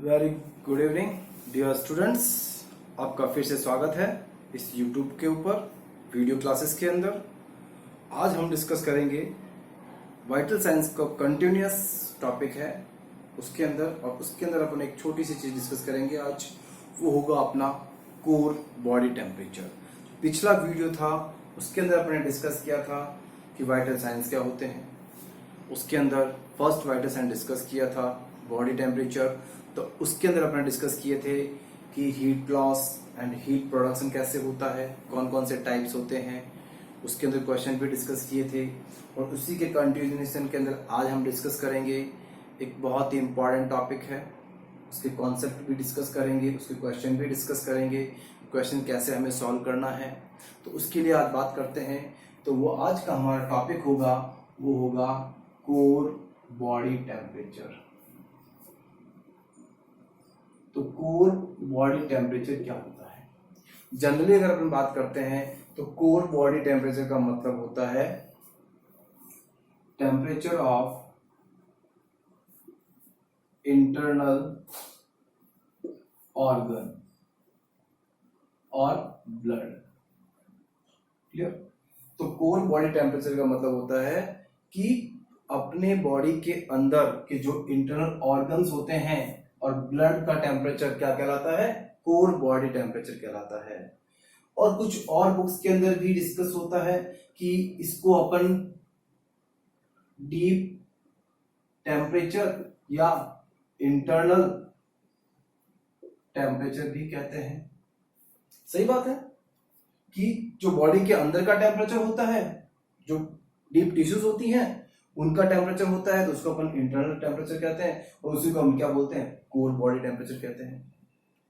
Very good evening dear students. आपका फिर से स्वागत है इस यूट्यूब के ऊपर वीडियो क्लासेस के अंदर। आज हम डिस्कस करेंगे वाइटल साइंस का कंटिन्यूअस टॉपिक है उसके अंदर, और उसके अंदर अपन एक छोटी सी चीज डिस्कस करेंगे आज। वो होगा अपना कोर बॉडी टेम्परेचर। पिछला वीडियो था उसके अंदर अपने डिस्कस किया था कि वाइटल साइंस क्या होते हैं। उसके अंदर फर्स्ट वाइटल साइंस डिस्कस किया था बॉडी टेम्परेचर। तो उसके अंदर अपने डिस्कस किए थे कि heat loss and heat production कैसे होता है, कौन कौन से टाइप्स होते हैं। उसके अंदर क्वेश्चन भी डिस्कस किए थे, और उसी के कंटिन्यूएशन के अंदर आज हम डिस्कस करेंगे एक बहुत ही इंपॉर्टेंट टॉपिक है। उसके कॉन्सेप्ट भी डिस्कस करेंगे, उसके क्वेश्चन भी डिस्कस करेंगे, क्वेश्चन कैसे हमें सॉल्व करना है। तो उसके लिए आज बात करते हैं। तो वो आज का हमारा टॉपिक होगा, वो होगा कोर बॉडी टेम्परेचर। तो कोर बॉडी टेम्परेचर क्या होता है? जनरली अगर अपन बात करते हैं तो कोर बॉडी टेम्परेचर का मतलब होता है टेम्परेचर ऑफ इंटरनल ऑर्गन और ब्लड। क्लियर? तो कोर बॉडी टेम्परेचर का मतलब होता है कि अपने बॉडी के अंदर के जो इंटरनल ऑर्गन्स होते हैं और ब्लड का टेम्परेचर क्या कहलाता है? कोर बॉडी टेम्परेचर कहलाता है। और कुछ और बुक्स के अंदर भी डिस्कस होता है कि इसको अपन डीप टेम्परेचर या इंटरनल टेम्परेचर भी कहते हैं। सही बात है कि जो बॉडी के अंदर का टेम्परेचर होता है, जो डीप टिश्यूज होती हैं उनका टेम्परेचर होता है, तो उसको अपन इंटरनल टेम्परेचर कहते हैं, और उसी को हम क्या बोलते हैं? कोर बॉडी टेम्परेचर कहते हैं।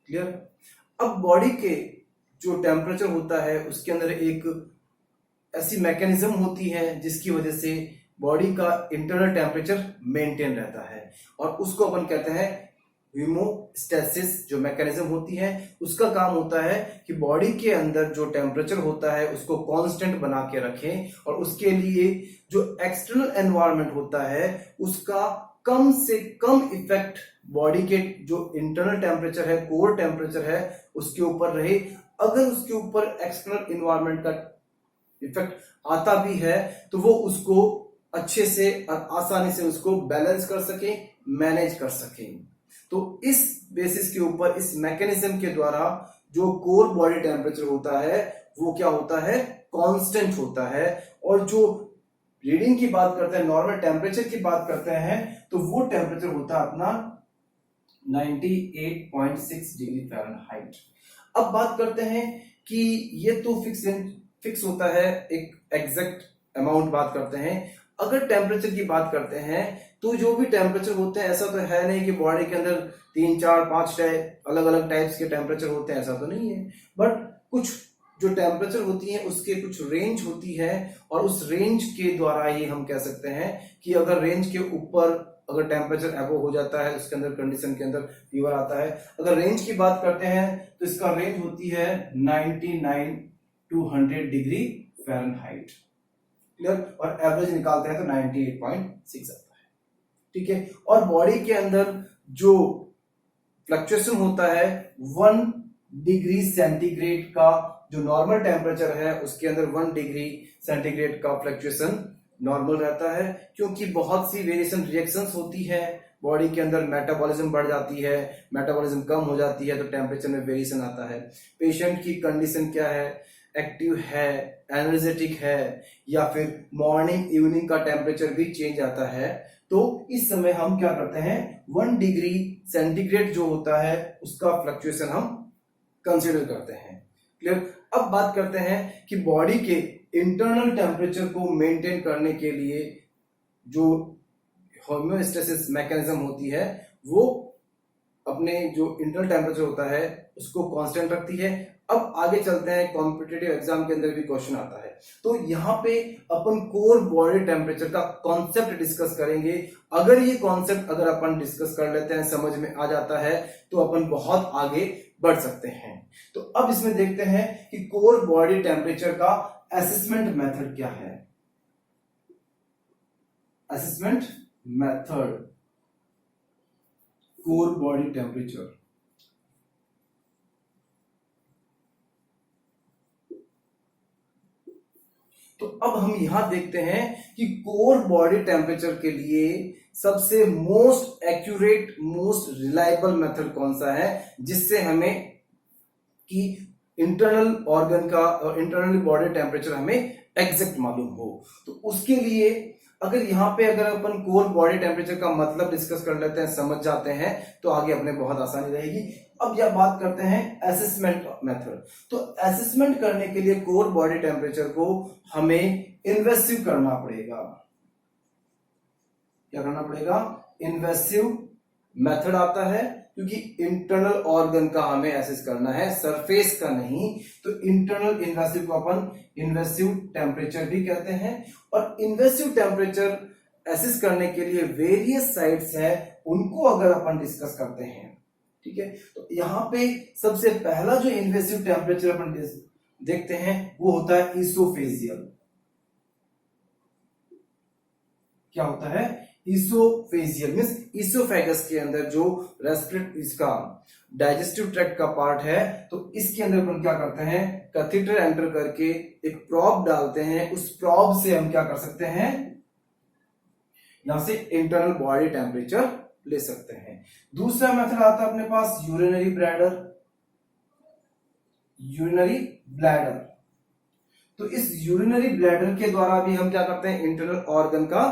क्लियर? अब बॉडी के जो टेम्परेचर होता है उसके अंदर एक ऐसी मैकेनिज्म होती है जिसकी वजह से बॉडी का इंटरनल टेम्परेचर मेंटेन रहता है, और उसको अपन कहते हैं हीमोस्टेसिस। जो मैकेनिज्म होती है उसका काम होता है कि बॉडी के अंदर जो टेम्परेचर होता है उसको कांस्टेंट बना के रखें, और उसके लिए जो एक्सटर्नल एनवायरनमेंट होता है उसका कम से कम इफेक्ट बॉडी के जो इंटरनल टेम्परेचर है, कोर टेम्परेचर है, उसके ऊपर रहे। अगर उसके ऊपर एक्सटर्नल एनवायरनमेंट का इफेक्ट आता भी है तो वो उसको अच्छे से और आसानी से उसको बैलेंस कर सके, मैनेज कर सके। तो इस बेसिस के ऊपर, इस मैकेनिज्म के द्वारा जो कोर बॉडी टेम्परेचर होता है वो क्या होता है? कांस्टेंट होता है। और जो रीडिंग की बात करते हैं, नॉर्मल टेम्परेचर की बात करते हैं, तो वो टेम्परेचर होता है अपना 98.6 डिग्री फ़ारेनहाइट। अब बात करते हैं कि ये तो फिक्स होता है, एक एग्जैक्ट अमाउंट बात करते हैं। अगर टेम्परेचर की बात करते हैं तो जो भी टेम्परेचर होते हैं, ऐसा तो है नहीं कि बॉडी के अंदर 3, 4, 5 अलग अलग टाइप्स के टेम्परेचर होते हैं, ऐसा तो नहीं है। बट कुछ जो टेम्परेचर होती है उसके कुछ रेंज होती है, और उस रेंज के द्वारा ही हम कह सकते हैं कि अगर रेंज के ऊपर अगर टेम्परेचर एबो हो जाता है उसके अंदर कंडीशन के अंदर फीवर आता है। अगर रेंज की बात करते हैं तो इसका रेंज होती है 99 to 100 डिग्री फ़ारेनहाइट। क्लियर? और एवरेज निकालते हैं तो 98.6 आता है। ठीक है? और बॉडी के अंदर जो फ्लक्चुएशन होता है 1 डिग्री सेंटीग्रेड का, जो नॉर्मल टेम्परेचर है उसके अंदर 1 डिग्री सेंटीग्रेड का फ्लक्चुएशन नॉर्मल रहता है, क्योंकि बहुत सी वेरिएशन रिएक्शंस होती है बॉडी के अंदर। मेटाबॉलिज्म बढ़ जाती है, मेटाबॉलिज्म कम हो जाती है, तो टेम्परेचर में वेरिएशन आता है। पेशेंट की कंडीशन क्या है? एक्टिव है, एनर्जेटिक है, या फिर मॉर्निंग इवनिंग का टेम्परेचर भी चेंज आता है। तो इस समय हम क्या करते हैं? 1 डिग्री सेंटीग्रेड जो होता है उसका फ्लक्चुएशन हम कंसिडर करते हैं। क्लियर? अब बात करते हैं कि बॉडी के इंटरनल टेम्परेचर को मेंटेन करने के लिए जो होम्योस्टेसिस मैकेनिज्म होती है वो अपने जो इंटरनल टेम्परेचर होता है उसको कांस्टेंट रखती है। अब आगे चलते हैं, कॉम्पिटिटिव एग्जाम के अंदर भी क्वेश्चन आता है, तो यहाँ पे अपन कोर बॉडी टेम्परेचर का कॉन्सेप्ट डिस्कस करेंगे। अगर ये कॉन्सेप्ट अगर अपन डिस्कस कर लेते हैं, समझ में आ जाता है, तो अपन बहुत आगे बढ़ सकते हैं। तो अब इसमें देखते हैं कि कोर बॉडी टेम्परेचर का असेसमेंट मेथड क्या है। Assessment method core body temperature. तो अब हम यहां देखते हैं कि कोर बॉडी टेम्परेचर के लिए सबसे most accurate most reliable method कौन सा है, जिससे हमें कि इंटरनल ऑर्गन का और इंटरनल बॉडी टेम्परेचर हमें एग्जैक्ट मालूम हो। तो उसके लिए अगर यहाँ पे अगर अपन कोर बॉडी टेम्परेचर का मतलब डिस्कस कर लेते हैं, समझ जाते हैं, तो आगे अपने बहुत आसानी रहेगी। अब यह बात करते हैं असेसमेंट मेथड। तो असेसमेंट करने के लिए कोर बॉडी टेम्परेचर को हमें इन्वेसिव करना पड़ेगा। क्या करना पड़ेगा? इन्वेसिव मेथड आता है, क्योंकि इंटरनल ऑर्गन का हमें एसेस करना है, सरफेस का नहीं। तो इंटरनल इन्वेसिव को अपन इन्वेसिव टेम्परेचर भी कहते हैं। और इन्वेसिव टेम्परेचर एसेस करने के लिए वेरियस साइट्स है, उनको अगर अपन डिस्कस करते हैं, ठीक है। तो यहां पे सबसे पहला जो इन्वेसिव टेम्परेचर अपन देखते हैं वो होता है इसोफेजियल। क्या होता है? इसोफेजियल मींस इसोफेगस के अंदर जो रेस्पिरेटरी इसका डाइजेस्टिव ट्रैक्ट का पार्ट है, तो इसके अंदर अपन क्या करते हैं, कैथेटर एंटर करके एक प्रॉब डालते हैं। उस प्रॉब से हम क्या कर सकते हैं, यहां से इंटरनल बॉडी टेम्परेचर ले सकते हैं। दूसरा मेथड आता है अपने पास यूरिनरी ब्लैडर। यूरिनरी ब्लैडर, तो इस यूरिनरी ब्लैडर के द्वारा भी हम क्या करते हैं, इंटरनल ऑर्गन का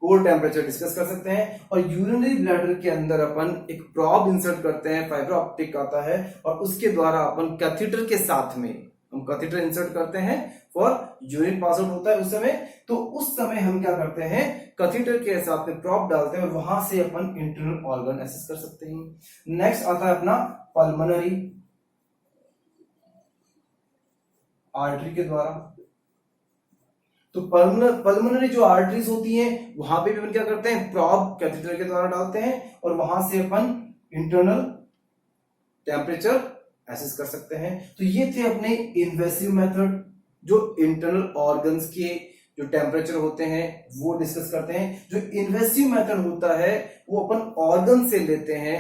कोर टेम्परेचर डिस्कस कर सकते हैं। और यूरिनरी ब्लैडर के अंदर अपन एक प्रॉब इंसर्ट करते हैं, फाइबर ऑप्टिक आता है, और उसके द्वारा अपन कैथेटर के साथ में हम कैथेटर इंसर्ट करते हैं फॉर यूरिन पास आउट होता है उस समय। तो उस समय हम क्या करते हैं, कैथेटर के साथ में प्रॉब डालते हैं और वहां से अपन इंटरनल ऑर्गन एसेस कर सकते हैं। नेक्स्ट आता है अपना पल्मोनरी, आर्टरी के द्वारा। तो पल्मोनरी जो आर्टरीज होती हैं, वहां पे भी अपन क्या करते हैं, प्रॉब कैथेटर के द्वारा डालते हैं और वहां से अपन इंटरनल टेम्परेचर एसेस कर सकते हैं। तो ये थे अपने इन्वेसिव मेथड, जो इंटरनल ऑर्गन्स के जो टेम्परेचर होते हैं वो डिस्कस करते हैं। जो इन्वेसिव मेथड होता है वो अपन ऑर्गन से लेते हैं,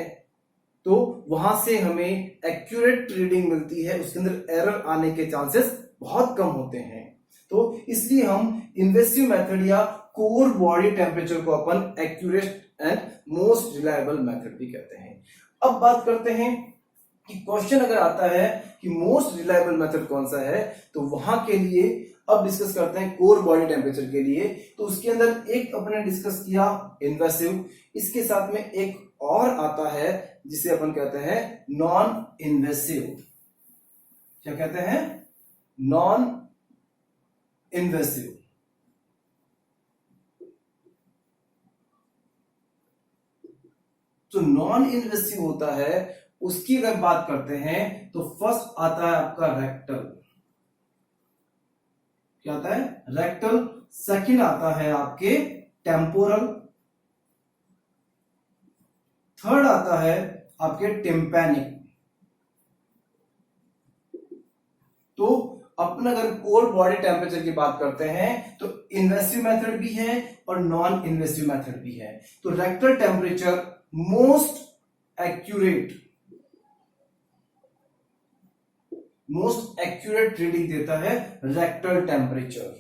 तो वहां से हमें एक्यूरेट रीडिंग मिलती है, उसके अंदर एरर आने के चांसेस बहुत कम होते हैं। तो इसलिए हम इन्वेसिव मेथड या कोर बॉडी टेम्परेचर को अपन accurate and most reliable method भी कहते हैं। अब बात करते हैं कि क्वेश्चन अगर आता है कि मोस्ट रिलायबल मेथड कौन सा है, तो वहां के लिए अब डिस्कस करते हैं कोर बॉडी टेम्परेचर के लिए। तो उसके अंदर एक अपने डिस्कस किया इन्वेसिव, इसके साथ में एक और आता है जिसे अपन कहते हैं नॉन इन्वेसिव। क्या कहते हैं? Non invasive. जो नॉन इन्वेसिव होता है उसकी अगर बात करते हैं तो फर्स्ट आता है आपका रेक्टल। क्या आता है? रेक्टल। सेकंड आता है आपके टेम्पोरल। थर्ड आता है आपके टिम्पैनिक। तो अपन अगर कोर बॉडी टेम्परेचर की बात करते हैं तो इन्वेसिव मेथड भी है और नॉन इन्वेसिव मेथड भी है। तो rectal temperature most accurate reading देता है रेक्टल टेम्परेचर।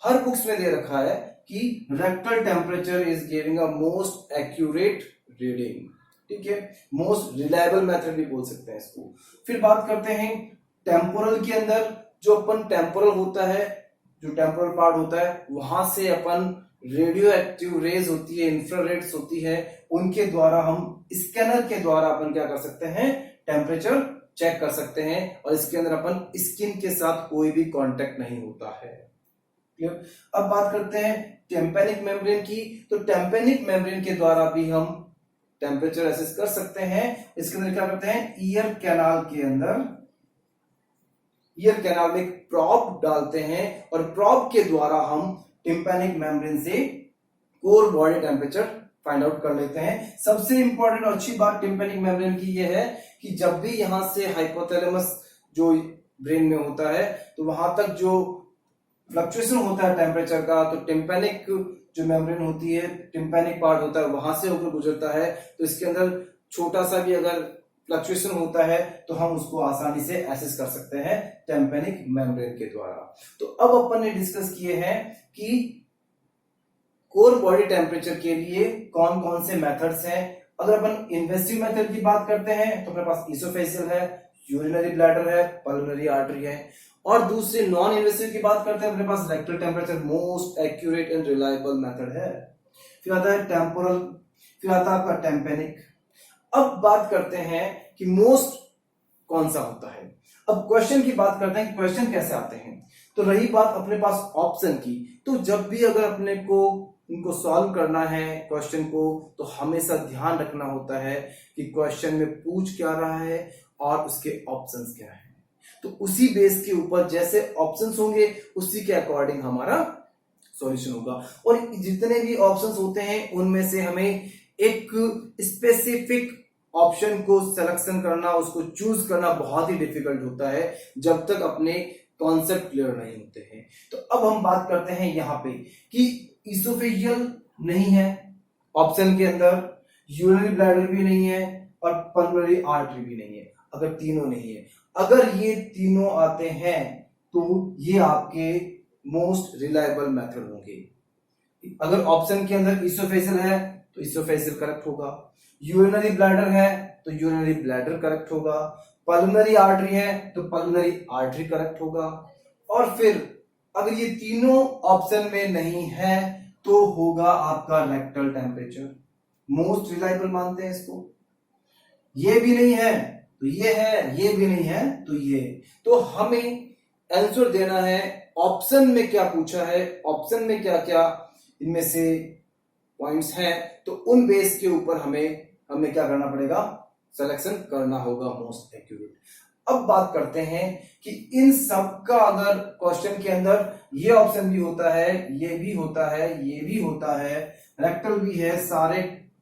हर बुक्स में दे रखा है कि rectal temperature is giving a most accurate reading, ठीक है। मोस्ट रिलायबल मेथड भी बोल सकते हैं इसको। फिर बात करते हैं टेम्पोरल के अंदर। जो अपन टेम्पोरल होता है, जो टेम्पोरल पार्ट होता है, वहां से अपन रेडियो एक्टिव रेज होती है, इंफ्रारेड्स होती है, उनके द्वारा हम स्कैनर के द्वारा अपन क्या कर सकते हैं, टेम्परेचर चेक कर सकते हैं। और इसके अंदर अपन स्किन के साथ कोई भी कांटेक्ट नहीं होता है। क्लियर? अब बात करते हैं टेम्पैनिक मेम्ब्रेन की। तो टेम्पैनिक मेम्ब्रेन के द्वारा भी हम टेम्परेचर एसेस कर सकते हैं। इसके अंदर क्या करते हैं, ईयर कैनाल के अंदर, ईयर कैनाल में एक प्रॉब डालते हैं और प्रॉब के द्वारा हम टिम्पैनिक मेम्ब्रेन से core body temperature find out कर लेते हैं। सबसे इंपॉर्टेंट और अच्छी बात टिम्पैनिक मेम्ब्रेन की यह है कि जब भी यहां से हाइपोथैलेमस जो ब्रेन में होता है, तो वहां तक जो फ्लक्चुएशन होता है टेम्परेचर का, तो टिम्पैनिक जो मेम्ब्रेन होती है, टिम्पैनिक पार्ट होता है, वहां से होकर गुजरता है। तो इसके अंदर छोटा सा भी अगर फ्लक्चुएशन होता है तो हम उसको आसानी से एसेस कर सकते हैं टिम्पैनिक मेम्ब्रेन के द्वारा। तो अब अपन ने डिस्कस किए हैं कि कोर बॉडी टेम्परेचर के लिए कौन कौन से मेथड्स हैं। अगर अपन इन्वेसिव मेथड की बात करते हैं तो अपने पास इसोफेजियल है, यूरिनरी ब्लैडर है, पल्मोनरी आर्टरी है। और दूसरे नॉन इन्वेसिव की बात करते हैं अपने पास rectal temperature most accurate and reliable method है। फिर आता है टेम्पोरल, फिर आता है आपका टेम्पेनिक। अब बात करते हैं कि मोस्ट कौन सा होता है। अब क्वेश्चन की बात करते हैं कि क्वेश्चन कैसे आते हैं। तो रही बात अपने पास ऑप्शन की, तो जब भी अगर अपने को इनको सॉल्व करना है क्वेश्चन को, तो हमेशा ध्यान रखना होता है कि क्वेश्चन में पूछ क्या रहा है और उसके ऑप्शंस क्या है। तो उसी बेस के ऊपर जैसे ऑप्शंस होंगे उसी के अकॉर्डिंग हमारा सॉल्यूशन होगा। और जितने भी ऑप्शंस होते हैं उनमें से हमें एक स्पेसिफिक ऑप्शन को सिलेक्शन करना, उसको चूज करना बहुत ही डिफिकल्ट होता है जब तक अपने कॉन्सेप्ट क्लियर नहीं होते हैं। तो अब हम बात करते हैं यहां पे कि इसोफेजियल नहीं है ऑप्शन के अंदर, यूरिनरी ब्लैडर भी नहीं है और पल्मोनरी आर्टरी भी नहीं है। अगर तीनों नहीं है, अगर ये तीनों आते हैं तो ये आपके मोस्ट रिलायबल मेथड होंगे। अगर ऑप्शन के अंदर इसोफेजियल है तो इसोफेजियल करेक्ट होगा, यूरिनरी ब्लैडर है तो यूरिनरी ब्लैडर करेक्ट होगा, पल्मोनरी आर्टरी है तो पल्मोनरी आर्टरी करेक्ट होगा। और फिर अगर ये तीनों ऑप्शन में नहीं है तो होगा आपका रेक्टल टेम्परेचर, मोस्ट रिलायबल मानते हैं इसको। ये भी नहीं है तो ये है, ये भी नहीं है तो ये। तो हमें आंसर देना है ऑप्शन में क्या पूछा है, ऑप्शन में क्या क्या इनमें से पॉइंट्स हैं, तो उन बेस के ऊपर हमें क्या करना पड़ेगा, सिलेक्शन करना होगा मोस्ट एक्यूरेट। अब बात करते हैं कि इन सब का अगर क्वेश्चन के अंदर ये ऑप्शन भी होता है, ये भी होता है, ये भी होता है, रेक्टल भी है, सारे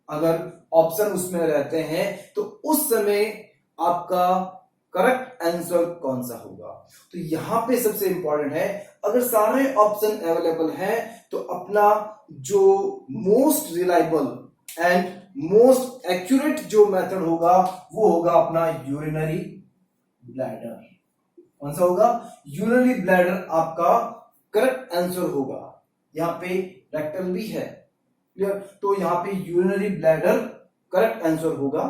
अगर ऑप्शन उसमें रहते हैं तो उस समय आपका करेक्ट आंसर कौन सा होगा। तो यहां पे सबसे इंपॉर्टेंट है, अगर सारे ऑप्शन अवेलेबल हैं तो अपना जो most reliable and most accurate जो मेथड होगा वो होगा अपना यूरिनरी ब्लैडर। कौन सा होगा, यूरिनरी ब्लैडर आपका करेक्ट आंसर होगा। यहां पे रेक्टल भी है, क्लियर, तो यहां पे यूरिनरी ब्लैडर करेक्ट आंसर होगा,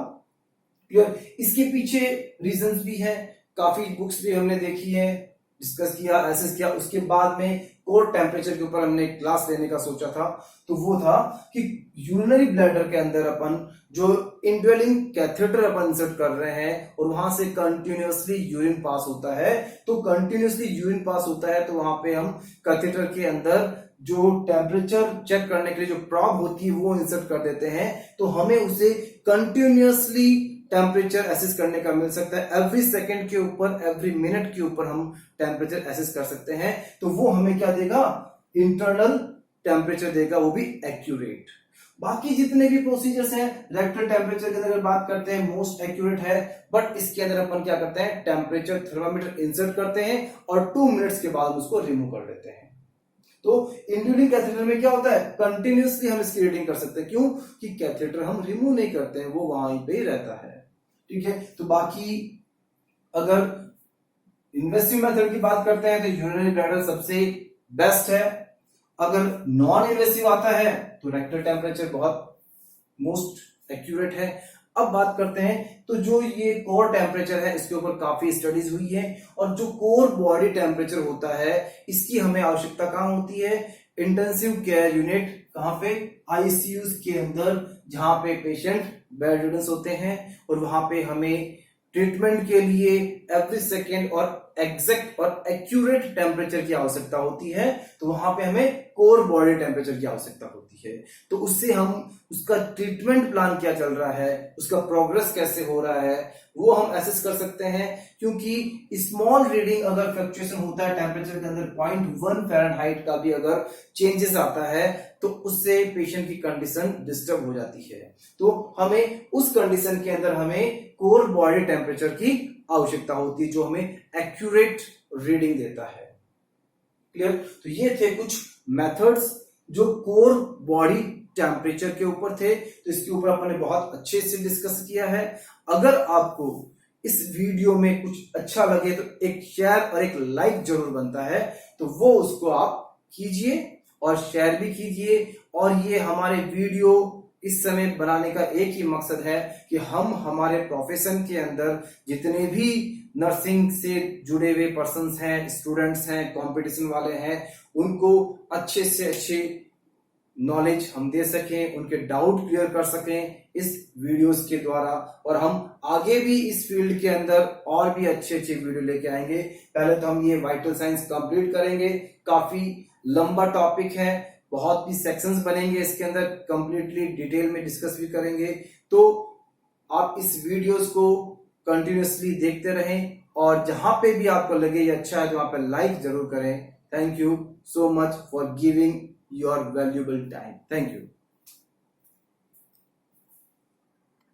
क्लियर। इसके पीछे रीजंस भी है, काफी बुक्स भी हमने देखी है, डिस्कस किया, एसेस किया। उसके बाद में कोर टेम्परेचर के ऊपर हमने क्लास लेने का सोचा था, तो वो था कि यूरिनरी ब्लैडर के अंदर अपन जो इनड्वेलिंग कैथेटर अपन इंसर्ट कर रहे हैं और वहां से कंटिन्यूअसली यूरिन पास होता है, तो कंटिन्यूअसली यूरिन पास होता है तो वहां पे हम कैथेटर के अंदर जो टेम्परेचर चेक करने के लिए जो प्रॉब होती है वो इंसर्ट कर देते हैं, तो हमें उसे कंटिन्यूअसली टेम्परेचर एसेस करने का मिल सकता है। एवरी सेकंड के ऊपर, एवरी मिनट के ऊपर हम टेम्परेचर एसेस कर सकते हैं। तो वो हमें क्या देगा, इंटरनल टेम्परेचर देगा, वो भी एक्यूरेट। बाकी जितने भी प्रोसीजर्स हैं, रेक्टल टेम्परेचर के अंदर अगर बात करते हैं मोस्ट एक्यूरेट है, बट इसके अंदर अपन क्या करते हैं, टेम्परेचर थर्मामीटर इंसर्ट करते हैं और 2 मिनट्स के बाद उसको रिमूव कर देते हैं। तो इंड्यूलिंग कैथेटर में क्या होता है, कंटिन्यूअसली हम इसकी रीडिंग कर सकते हैं। क्यों कि कैथेटर हम रिमूव नहीं करते हैं, वो वहां पे ही रहता है, ठीक है। तो बाकी अगर इन्वेसिव मेथड की बात करते हैं तो यूरिनरी ब्लैडर सबसे बेस्ट है। अगर नॉन इन्वेसिव आता है तो रेक्टल टेम्परेचर बहुत मोस्ट एक्यूरेट है। अब बात करते हैं तो जो ये कोर टेम्परेचर है इसके ऊपर काफी स्टडीज हुई है, और जो कोर बॉडी टेम्परेचर होता है इसकी हमें आवश्यकता कहां होती है, इंटेंसिव केयर यूनिट, कहां पे, आईसीयू के अंदर, जहां पे पेशेंट बेड रिडन होते हैं और वहां पे हमें ट्रीटमेंट के लिए एवरी सेकेंड और एग्जैक्ट और एक्यूरेट टेम्परेचर की आवश्यकता होती है। तो वहां पे हमें कोर बॉडी टेम्परेचर की आवश्यकता होती है। तो उससे हम उसका ट्रीटमेंट प्लान क्या चल रहा है, उसका प्रोग्रेस कैसे हो रहा है, वो हम एसेस कर सकते हैं। क्योंकि स्मॉल रीडिंग अगर फ्लक्चुएशन होता है टेम्परेचर के अंदर 0.1 फ़ारेनहाइट का भी अगर चेंजेस आता है तो उससे पेशेंट की कंडीशन डिस्टर्ब हो जाती है। तो हमें उस कंडीशन के अंदर हमें कोर बॉडी टेम्परेचर की आवश्यकता होती है जो हमें एक्यूरेट रीडिंग देता है। क्लियर? तो ये थे कुछ मेथड्स जो कोर बॉडी टेम्परेचर के ऊपर थे, तो इसके ऊपर अपन ने बहुत अच्छे से डिस्कस किया है। अगर आपको इस वीडियो में कुछ अच्छा लगे तो एक शेयर और एक लाइक जरूर बनता है, तो वो उसको आप कीजिए और शेयर भी कीजिए। और ये हमारे वीडियो इस समय बनाने का एक ही मकसद है कि हम हमारे प्रोफेशन के अंदर जितने भी नर्सिंग से जुड़े हुए पर्सन्स हैं, स्टूडेंट्स हैं, कंपटीशन वाले हैं, उनको अच्छे से अच्छे नॉलेज हम दे सकें, उनके डाउट क्लियर कर सकें इस वीडियोस के द्वारा। और हम आगे भी इस फील्ड के अंदर और भी अच्छे अच्छे वीडियो लेके आएंगे। पहले तो हम ये वाइटल साइंस कंप्लीट करेंगे, काफी लंबा टॉपिक है, बहुत भी सेक्शंस बनेंगे इसके अंदर, कंप्लीटली डिटेल में डिस्कस भी करेंगे। तो आप इस वीडियोस को कंटिन्यूअसली देखते रहें और जहां पे भी आपको लगे ये अच्छा है तो वहां पे लाइक जरूर करें। Thank you so much for giving your valuable time. Thank you.